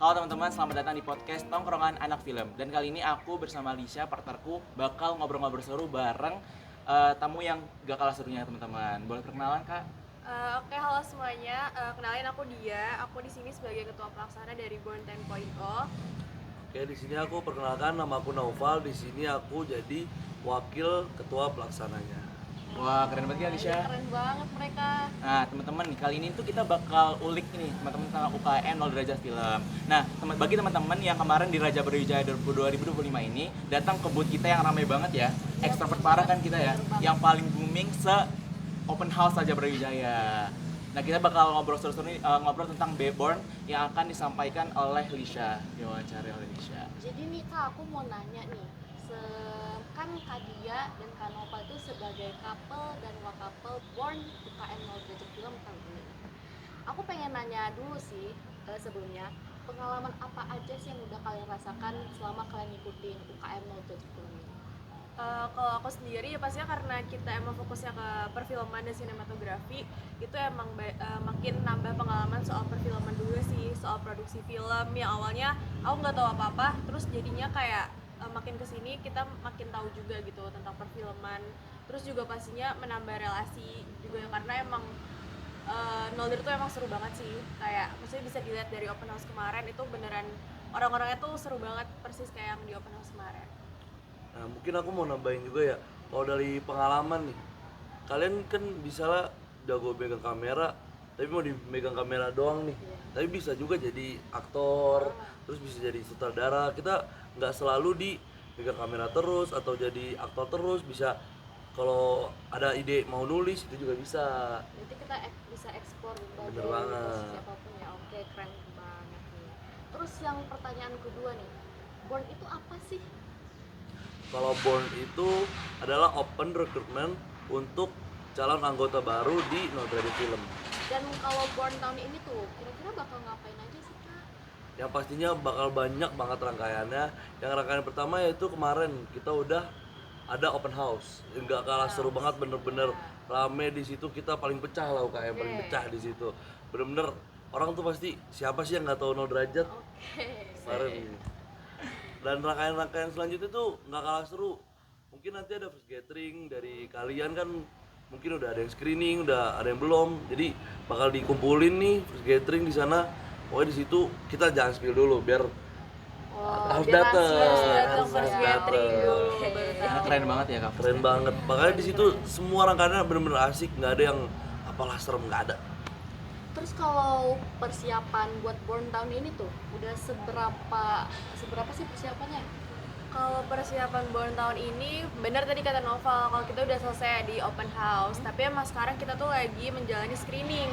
Halo teman-teman, selamat datang di podcast Tongkrongan Anak Film. Dan kali ini aku bersama Lisha, partnerku, bakal ngobrol-ngobrol seru bareng tamu yang gak kalah serunya teman-teman. Boleh perkenalan Kak? Oke, halo semuanya. Kenalin aku Dia. Aku di sini sebagai ketua pelaksana dari Born 10.0. Oke, di sini aku perkenalkan, nama aku Naufal. Di sini aku jadi wakil ketua pelaksananya. Wah, keren banget ya Lisha. Keren banget mereka. Nah teman-teman, kali ini tuh kita bakal ulik nih teman-teman tentang UKM 0 derajat film. Nah bagi teman-teman yang kemarin di Raja Brawijaya 2025 ini datang ke booth kita yang ramai banget ya, ekstrovert parah kan kita ya, yang paling booming open house Raja Brawijaya. Nah kita bakal ngobrol seru-seru nih, ngobrol tentang Born yang akan disampaikan oleh Lisha, diwawancara oleh Lisha. Jadi nih Kak, aku mau nanya nih, kan Kak Dia dan Kak Nova itu sebagai couple dan wakapel Born UKM 0 derajat film tahun ini. Aku pengen nanya dulu sih sebelumnya, pengalaman apa aja sih yang udah kalian rasakan selama kalian ngikutin UKM 0 derajat film ini? Kalau aku sendiri ya pastinya karena kita emang fokusnya ke perfilman dan sinematografi, itu emang makin nambah pengalaman soal perfilman dulu sih, soal produksi film yang awalnya aku nggak tahu apa-apa, terus jadinya kayak makin kesini kita makin tahu juga gitu tentang perfilman. Terus juga pastinya menambah relasi juga karena emang Nolder tuh emang seru banget sih, kayak maksudnya bisa dilihat dari open house kemarin itu beneran orang-orangnya tuh seru banget persis kayak yang di open house kemarin. Nah, mungkin aku mau nambahin juga ya, kalau dari pengalaman nih, kalian kan bisa lah jago megang kamera, tapi mau dimegang kamera doang nih. Tapi bisa juga jadi aktor, terus bisa jadi sutradara. Kita nggak selalu di megang kamera terus atau jadi aktor terus. Bisa kalau ada ide mau nulis itu juga bisa. Berarti kita bisa eksplor Bener berbagai banget. posisi apapun ya. Oke, keren banget nih. Terus yang pertanyaan kedua nih, Born itu apa sih? Kalau Born itu adalah open recruitment untuk calon anggota baru di 0 derajat film. Dan kalau Born tahun ini tuh kira-kira bakal ngapain aja sih Kak? Yang pastinya bakal banyak banget rangkaiannya. Yang rangkaian pertama yaitu kemarin kita udah ada open house. Enggak kalah seru banget, bener-bener rame di situ. Kita paling pecah lah UKM, paling pecah di situ. Bener-bener orang tuh pasti siapa sih yang nggak tahu 0 derajat kemarin. Dan rangkaian-rangkaian selanjutnya tuh nggak kalah seru. Mungkin nanti ada first gathering dari kalian kan, mungkin udah ada yang screening, udah ada yang belum. Jadi bakal dikumpulin nih first gathering di sana. Pokoknya di situ kita jangan spill dulu biar harus biar dateng, datang first dateng. gathering dulu. Nah, keren banget ya Kak. Keren banget. Makanya di situ semua rangkaiannya bener-bener asik, nggak ada yang apalah serem, nggak ada. Terus kalau persiapan buat Born tahun ini tuh udah seberapa sih persiapannya? Kalau persiapan Born tahun ini, benar tadi kata Noval, kalau kita udah selesai di open house, tapi emang sekarang kita tuh lagi menjalani screening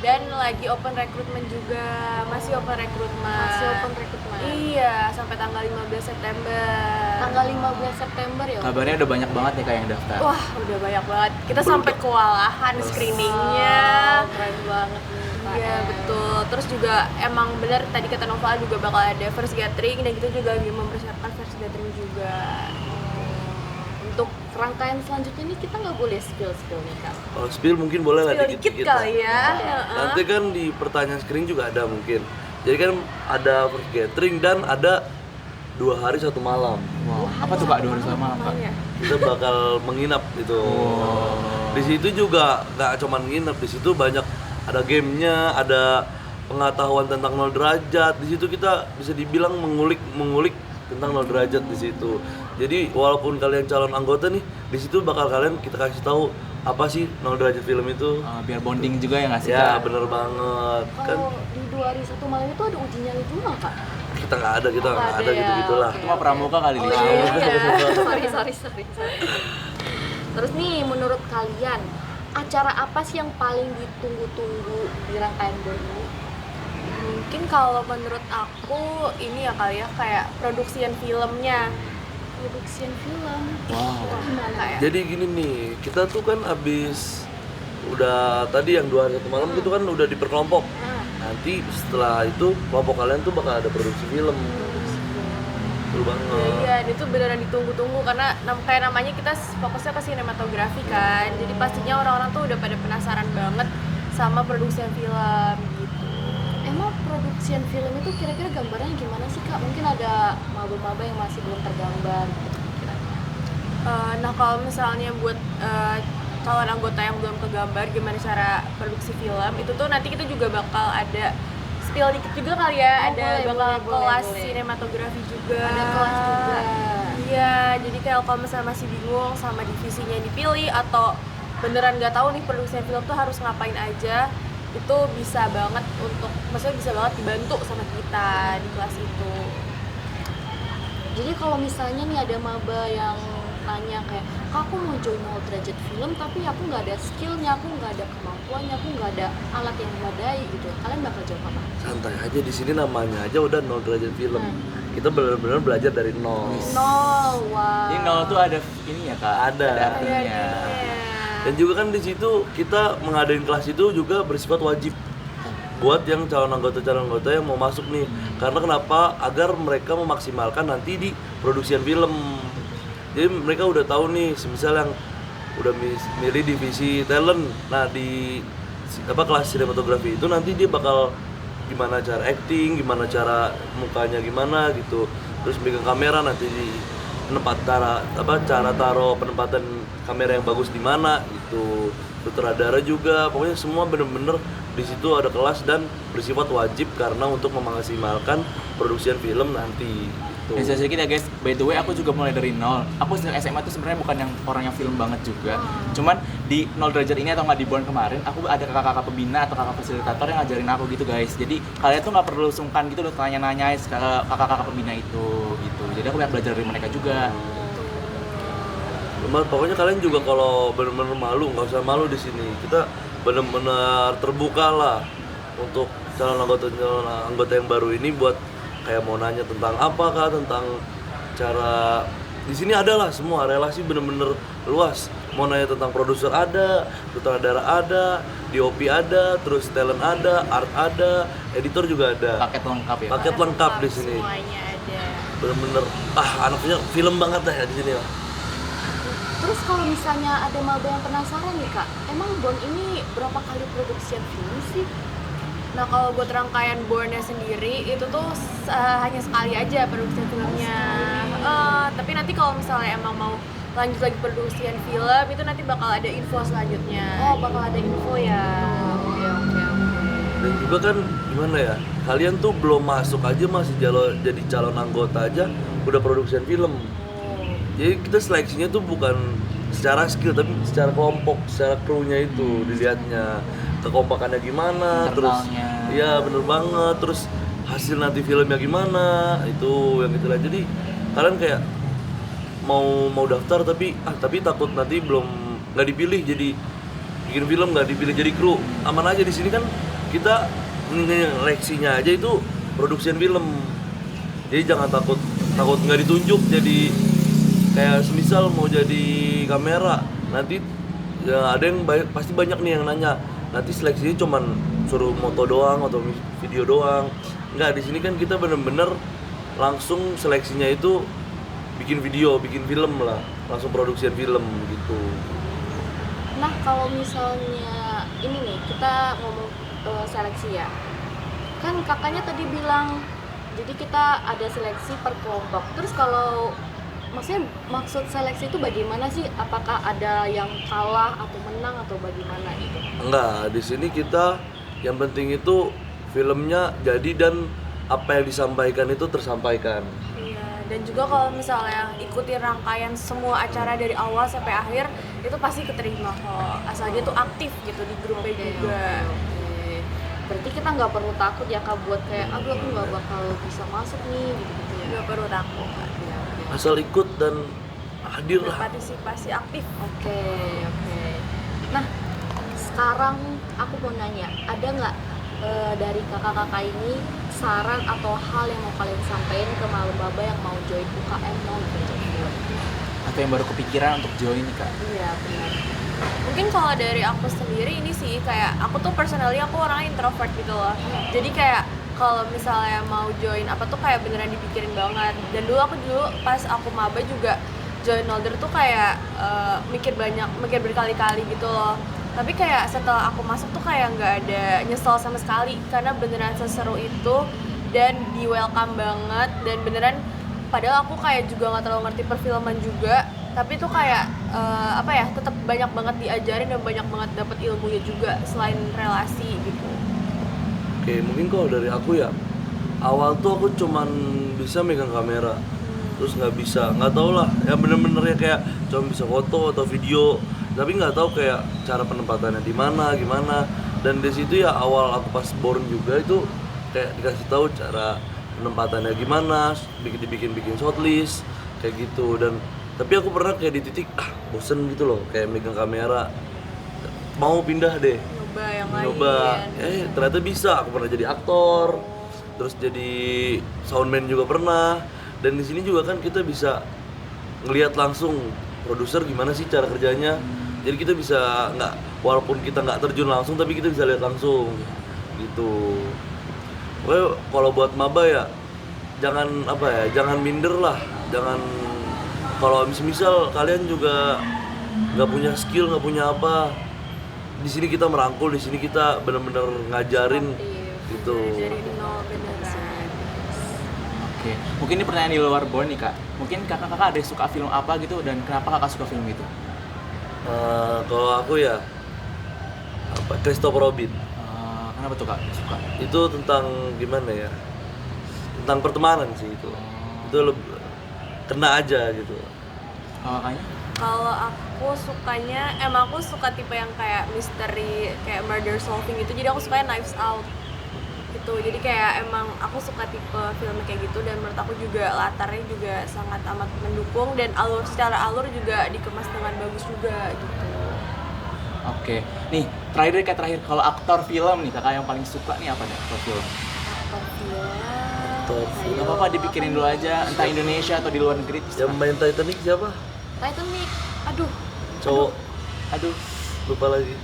dan lagi open recruitment juga, masih open recruitment. Masih open recruitment. Iya, sampai tanggal 15 September. Tanggal 15 September ya? Kabarnya udah banyak banget ya Kak yang daftar. Wah, udah banyak banget. Kita sampai kewalahan screeningnya. Wow, keren banget nih Pak. Iya betul. Terus juga emang benar tadi kata Nova juga bakal ada first gathering dan kita juga lagi mempersiapkan first gathering juga. Untuk rangkaian selanjutnya nih kita nggak boleh spill nih Kak. Kalau spill mungkin boleh lah Spill dikit dikit-dikit kali lah. ya. Nanti kan di pertanyaan screening juga ada mungkin. Jadi kan ada first gathering dan ada 2 hari 1 malam. Wow, apa tuh Kak 2 hari sama Kak? Kita bakal menginap gitu. Di situ juga nggak cuma nginep, di situ banyak ada gamenya, ada pengetahuan tentang 0 derajat. Di situ kita bisa dibilang mengulik tentang 0 derajat di situ. Jadi walaupun kalian calon anggota nih, di situ bakal kalian kita kasih tahu apa sih 0 derajat film itu. Biar bonding juga ya nggak sih Ya Kak? bener banet kan. Kalau di 2 hari 1 malam itu ada uji nyali juga nggak, Kak? Kita nggak ada nggak ada ya, gitu-gitulah. oke. Cuma pramuka kali di Oh sini. iya, sorry. Terus nih, menurut kalian acara apa sih yang paling ditunggu-tunggu di rangkaian Born ini? Mungkin kalau menurut aku ini ya kali ya kayak produksian filmnya. Produksian film. Wow. Gimana? Kayak Jadi gini nih, kita tuh kan abis udah tadi yang 2 hari 1 malam itu kan udah diperkelompok. Nanti setelah itu kelompok kalian tuh bakal ada produksi film. Betul banget. iya, itu beneran ditunggu-tunggu karena kayak namanya kita fokusnya ke sinematografi kan. Jadi pastinya orang-orang tuh udah pada penasaran banget sama produksian film gitu. Emang selama produksian film itu kira-kira gambarnya gimana sih Kak? Mungkin ada maba-maba yang masih belum tergambar gitu kiranya. Nah kalau misalnya buat calon anggota yang belum kegambar gimana cara produksi film itu tuh nanti kita juga bakal ada spill dikit juga kali ya, ada bakal kelas sinematografi juga. Ada kelas juga. Iya, jadi kayak kalau misalnya masih bingung sama divisinya yang dipilih atau beneran nggak tahu nih produksi film tuh harus ngapain aja, itu bisa banget untuk, maksudnya bisa banget dibantu sama kita di kelas itu. Jadi kalau misalnya nih ada maba yang nanya kayak, Kak, aku mau join 0 derajat film tapi aku nggak ada skillnya, aku nggak ada kemampuannya, aku nggak ada alat yang memadai gitu, kalian bakal jawab apa? Santai aja, di sini namanya aja udah 0 derajat film. Kita benar-benar belajar dari nol. Nol, wow. Jadi nol tuh ada ini ya kak? Ada. artinya. Dan juga kan di situ kita mengadain kelas itu juga bersifat wajib buat yang calon anggota yang mau masuk nih. Karena kenapa? Agar mereka memaksimalkan nanti di produksian film. Jadi mereka udah tahu nih, semisal yang udah milih divisi talent, nah di kelas sinematografi itu nanti dia bakal gimana cara acting, gimana cara mukanya gimana gitu, terus megang kamera nanti di cara taruh penempatan kamera yang bagus di mana gitu, sutradara juga, pokoknya semua bener-bener di situ ada kelas dan bersifat wajib karena untuk memaksimalkan produksian film nanti. Dan sedikit ya guys, by the way aku juga mulai dari nol. Aku sejak SMA tuh sebenarnya bukan yang orang yang film banget juga. Cuman di 0 derajat ini atau nggak di Born kemarin, aku ada kakak-kakak pembina atau kakak fasilitator yang ngajarin aku gitu guys. Jadi kalian tuh nggak perlu sungkan gitu loh tanya-nanya kakak-kakak pembina itu gitu. Jadi aku banyak belajar dari mereka juga. Pokoknya kalian juga kalau benar-benar malu, nggak usah malu di sini. Kita benar-benar terbuka lah untuk calon anggota yang baru ini buat kayak mau nanya tentang apa kah, tentang cara di sini adalah semua relasi bener-bener luas. Mau nanya tentang produser ada, sutradara ada, DOP ada, terus talent ada, art ada, editor juga ada. Paket lengkap ya. Paket lengkap di sini. Semuanya ada. Bener-bener anaknya film banget dah ya di sini lah. Terus kalau misalnya ada maba yang penasaran nih Kak, emang Born ini berapa kali produksian film sih? Nah kalau buat rangkaian Born-nya sendiri itu tuh hanya sekali aja produksi filmnya. Tapi nanti kalau misalnya emang mau lanjut lagi produksian film itu nanti bakal ada info selanjutnya. Oh, bakal ada info ya. Oke. Dan juga kan gimana ya, kalian tuh belum masuk aja masih jadi calon anggota aja udah produksian film. Jadi kita seleksinya tuh bukan secara skill tapi secara kelompok, secara krunya itu dilihatnya kekompakannya gimana, terus iya bener banget, terus hasil nanti filmnya gimana, itu yang itulah. Jadi kalian kayak mau daftar tapi takut nanti belum nggak dipilih jadi bikin film, nggak dipilih jadi kru. Aman aja di sini kan kita seleksinya aja itu produksian film. Jadi jangan takut nggak ditunjuk jadi kayak semisal mau jadi kamera nanti ya ada yang pasti banyak nih yang nanya nanti seleksinya cuman suruh moto doang atau video doang. Nggak, di sini kan kita bener-bener langsung seleksinya itu bikin video, bikin film lah, langsung produksian film gitu. Nah kalau misalnya ini nih kita ngomong seleksi ya, kan kakaknya tadi bilang jadi kita ada seleksi per kelompok. Terus kalau maksudnya maksud seleksi itu bagaimana sih? Apakah ada yang kalah atau menang atau bagaimana itu? Enggak, di sini kita yang penting itu filmnya jadi dan apa yang disampaikan itu tersampaikan. Iya, dan juga kalau misalnya ikuti rangkaian semua acara dari awal sampai akhir itu pasti keterima kok. Asal dia tuh aktif gitu di grupnya juga. Oke. Berarti kita nggak perlu takut ya Kak buat kayak aduh aku nggak bakal bisa masuk nih gitu ya. Nggak perlu takut. Asal ikut dan hadir lah. Partisipasi aktif. Oke. Nah, sekarang aku mau nanya, ada nggak dari kakak-kakak ini saran atau hal yang mau kalian sampaikan ke maba yang mau join UKM mau belajar film? Atau yang baru kepikiran untuk join nih kak? Iya, benar. Mungkin kalau dari aku sendiri ini sih kayak aku tuh personally aku orangnya introvert gitu loh. Jadi kayak kalau misalnya mau join apa tuh kayak beneran dipikirin banget. Dan dulu pas aku maba juga join Nolder tuh kayak mikir berkali-kali gitu loh. Tapi kayak setelah aku masuk tuh kayak nggak ada nyesel sama sekali karena beneran seseru itu dan di welcome banget dan beneran padahal aku kayak juga nggak terlalu ngerti perfilman juga tapi tuh kayak apa ya tetap banyak banget diajarin dan banyak banget dapat ilmunya juga selain relasi gitu. Oke, mungkin kalau dari aku ya awal tuh aku cuman bisa megang kamera terus nggak tahu lah ya bener-bener ya kayak cuma bisa foto atau video tapi nggak tahu kayak cara penempatannya di mana gimana dan di situ ya awal aku pas born juga itu kayak dikasih tahu cara penempatannya gimana dibikin shortlist kayak gitu dan tapi aku pernah kayak di titik bosen gitu loh kayak megang kamera mau pindah deh Nyoba yang lain. nyoba ternyata bisa aku pernah jadi aktor terus jadi soundman juga pernah dan di sini juga kan kita bisa ngelihat langsung produser gimana sih cara kerjanya jadi kita bisa nggak walaupun kita nggak terjun langsung tapi kita bisa lihat langsung gitu. Pokoknya kalau buat maba ya jangan minder lah jangan kalau misal kalian juga nggak punya skill nggak punya apa di sini kita merangkul di sini kita benar-benar ngajarin gitu. Dari nol beneran. Oke, mungkin ini pertanyaan di luar Born nih kak. Mungkin kakak-kakak ada suka film apa gitu dan kenapa kakak suka film itu? Kalau aku ya Christopher Robin Kenapa tuh kak suka? itu tentang gimana ya tentang pertemanan sih itu kena aja gitu. Kakaknya? Kalau aku sukanya, emang aku suka tipe yang kayak misteri, kayak murder solving gitu. Jadi aku sukanya Knives Out gitu. Jadi kayak emang aku suka tipe film kayak gitu dan menurut aku juga latarnya juga sangat amat mendukung dan secara alur juga dikemas dengan bagus juga gitu. Oke, nih terakhir kalau aktor film nih kakak yang paling suka nih apa nih aktor film? Gak apa-apa dipikirin dulu aja, entah Indonesia atau di luar negeri. Yang main Titanic siapa? Titanic, aduh, Cowok. Aduh, Lupa lagi.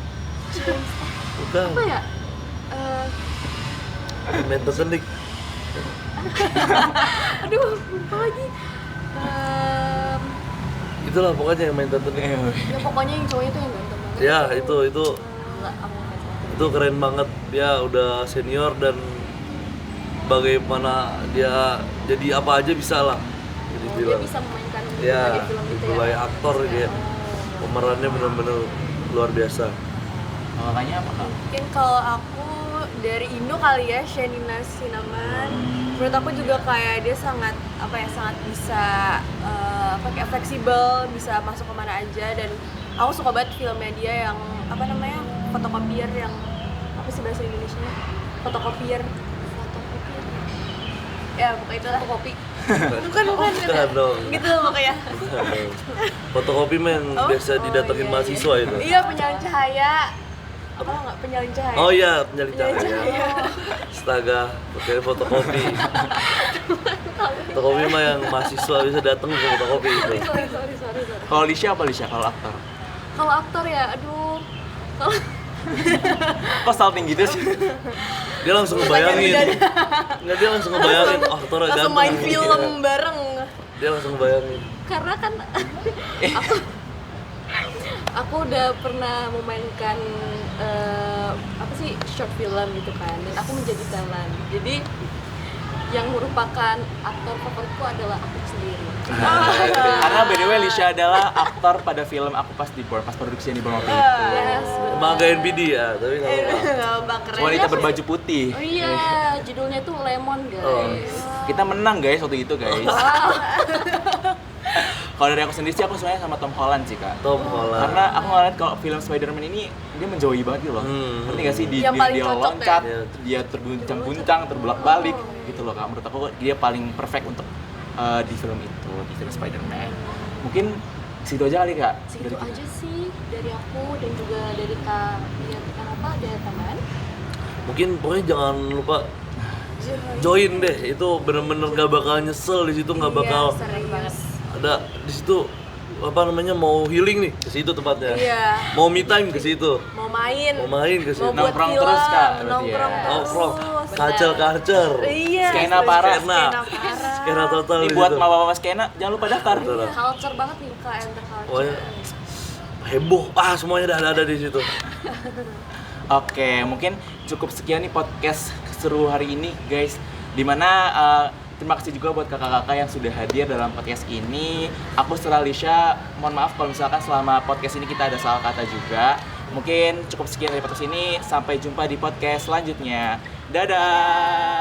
Bukan. apa ya? Yang main Titanic. Aduh, lupa lagi. Itulah pokoknya yang main Titanic. Ya pokoknya yang cowoknya tuh yang ganteng banget. Ya itu Enggak, aku nggak tahu. itu keren banget. Dia udah senior dan bagaimana dia jadi apa aja bisa lah. Jadi Oh, dia bilang. bisa memainkan Ya, berbagai film itu ya. berbagai aktor dia. Pemerannya benar-benar luar biasa. kakaknya apa kak? Mungkin kalau aku dari Indo kali ya, Shenina Sinaman. Menurut aku juga kayak dia sangat sangat bisa kayak fleksibel, bisa masuk kemana aja dan aku suka banget filmnya dia yang fotokopier yang apa sih bahasa Indonesianya? Fotokopier. Ya pokoknya itulah fotokopi. bukan Bukan dong. gitu pokoknya. Fotokopi mah yang biasa didatengin iya, mahasiswa itu. Iya, penyalin cahaya. Apa nggak penyalin cahaya? Oh iya, penyalin Penyalin cahaya. cahaya. Astaga, pakai fotokopi. Fotokopi mah yang mahasiswa bisa datang ke fotokopi itu. Sorry. Kalau Lisha apa Lisha kalau aktor? Kalau aktor ya, aduh. Kalau Kok salting gitu sih? Dia langsung ngebayangin. Enggak, dia langsung ngebayangin. Oh, aktornya ganteng. Langsung main film bareng. Dia langsung ngebayangin. karena kan aku udah pernah memainkan short film gitu kan dan aku menjadi talent. Jadi yang merupakan aktor favoritku adalah aku sendiri. Karena by the way Lisha adalah aktor pada film Aku Pas di Born, pas produksi yang di Born waktu itu. Yes, benar. Emang agak NPD ya, tapi nggak apa-apa. Keren. Wanita berbaju putih. Oh iya, judulnya tuh Lemon guys. Oh. Kita menang guys waktu itu guys. Kalau dari aku sendiri sih aku sukanya sama Tom Holland sih kak. Tom Holland. Karena aku ngeliat kalau film Spider-Man ini dia menjauhi banget gitu loh. Ngerti gak sih Yang paling dia cocok loncat, ya. dia terguncang-guncang, terbulak-balik gitu loh kak. Menurut aku dia paling perfect untuk di film itu, di film Spider-Man. Mungkin situ aja kali kak. Segitu Dari kita. aja sih dari aku dan juga dari Kak apa dari teman. Mungkin pokoknya jangan lupa join deh. Itu bener-bener gak bakal nyesel di situ, nggak bakal Sering banget. ada di situ mau healing nih ke situ tempatnya. Iya. Mau me time ke situ. Mau main Ke situ. mau buat Nongkrong film, terus, Kak, berarti ya. nongkrong Nongkrong, terus. culture. Iya. Skena parah. Skena. parah. Skena total Ini di buat situ. mama-mama skena, jangan lupa daftar. Betul. Culture banget nih Kak, enter culture. Pokoknya heboh, semuanya udah ada di situ. Oke, mungkin cukup sekian nih podcast seru hari ini guys. Dimana terima kasih juga buat kakak-kakak yang sudah hadir dalam podcast ini. Aku Setelah Lisha, mohon maaf kalau misalkan selama podcast ini kita ada salah kata juga. Mungkin cukup sekian dari podcast ini, sampai jumpa di podcast selanjutnya. Dadah!